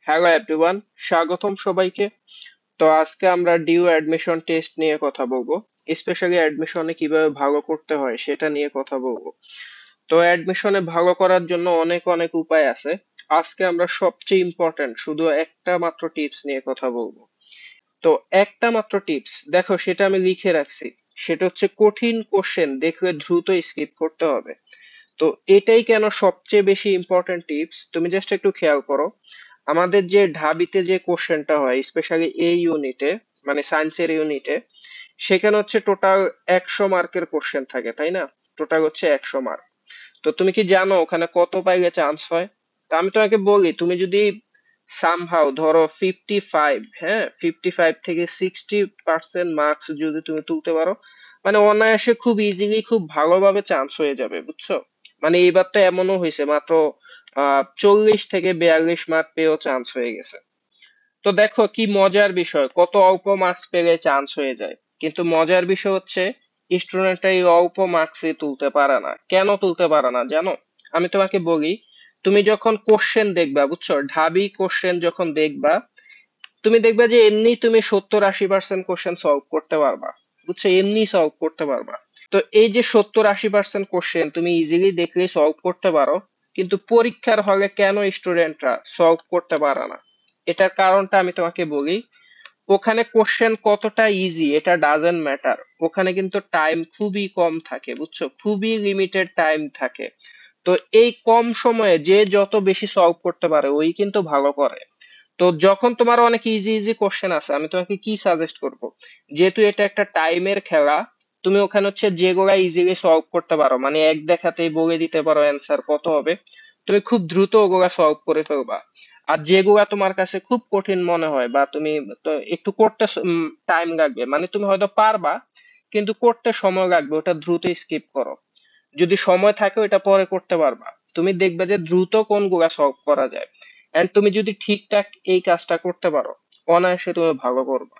Hello everyone, স্বাগতম সবাইকে। তো আজকে আমরা ডিউ অ্যাডমিশন টেস্ট নিয়ে কথা বলবো। স্পেশালি অ্যাডমিশনে কিভাবে ভালো করতে হয় সেটা নিয়ে কথা বলবো। তো অ্যাডমিশনে ভালো করার জন্য অনেক অনেক উপায় আছে। আজকে আমরা সবচেয়ে ইম্পর্ট্যান্ট শুধু একটা মাত্র টিপস নিয়ে কথা বলবো। তো একটা মাত্র টিপস দেখো, সেটা আমি লিখে রাখছি। সেটা হচ্ছে কঠিন কোশ্চেন দেখলে দ্রুত স্কিপ করতে হবে। তো এটাই কেন সবচেয়ে বেশি ইম্পর্টেন্ট টিপস, তুমি জাস্ট একটু খেয়াল করো। আমাদের যে ঢাবিতে যে কোশ্চেনটা হয় স্পেশালি এই ইউনিটে, মানে সায়েন্সের ইউনিটে, সেখানে হচ্ছে টোটাল 100 মার্কের কোশ্চেন থাকে, তাই না? টোটাল হচ্ছে 100 মার্ক। তো তুমি কি জানো ওখানে কত পাইলে চান্স হয়? তা আমি তোমাকে বলি, তুমি যদি সামহাও ধরো 55, হ্যাঁ, 55 থেকে 60% মার্কস যদি তুমি তুলতে পারো, মানে অনায়াসে খুব ইজিলি খুব ভালোভাবে চান্স হয়ে যাবে, বুঝছো? মানে এইবার তো এমনও হয়েছে মাত্র 40 থেকে 42 মার্ক পেয়েও চান্স হয়ে গেছে। তো দেখো কি মজার বিষয়, কত অল্প মার্কস পেলে চান্স হয়ে যায়। কিন্তু মজার বিষয় হচ্ছে স্টুডেন্টরা এই অল্প মার্কসই তুলতে পারে না। কেন তুলতে পারে না জানো? আমি তোমাকে বলি, তুমি যখন কোশ্চেন দেখবা, বুঝছো, ঢাবি কোশ্চেন যখন দেখবা, তুমি দেখবা যে এমনি তুমি 70-80% কোশ্চেন সলভ করতে পারবা, বুঝছো, এমনি সলভ করতে পারবা। তো এই যে 70-80% কোশ্চেন তুমি ইজিলি দেখলেই সলভ করতে পারো, কিন্তু পরীক্ষার হলে কেন স্টুডেন্টরা সলভ করতে পারে না? এটার কারণটা আমি তোমাকে বলি। ওখানে কোশ্চেন কতটা ইজি এটা ডাজন্ট ম্যাটার, ওখানে কিন্তু টাইম খুবই কম থাকে, বুঝছো, খুবই লিমিটেড টাইম থাকে। তো এই কম সময়ে যে যত বেশি সলভ করতে পারে ওই কিন্তু ভালো করে। তো যখন তোমার অনেক ইজি ইজি কোশ্চেন আছে, আমি তোমাকে কি সাজেস্ট করব, যেহেতু এটা একটা টাইমের খেলা, তুমি ওখানে হচ্ছে যেগুলা ইজিলি সলভ করতে পারো, মানে এক দেখাতেই বলে দিতে পারো অ্যান্সার কত হবে, তুমি খুব দ্রুত ওগুলা সলভ করে ফেলবা। আর যেগুলা তোমার কাছে খুব কঠিন মনে হয় বা তুমি তো একটু করতে টাইম লাগবে, মানে তুমি হয়তো পারবা কিন্তু করতে সময় লাগবে, ওটা দ্রুত স্কিপ করো। যদি সময় থাকে ওটা পরে করতে পারবা। তুমি দেখবে যে দ্রুত কোনগুলা সলভ করা যায়। এন্ড তুমি যদি ঠিকঠাক এই কাজটা করতে পারো, অনায়াসে তুমি ভালো করবা।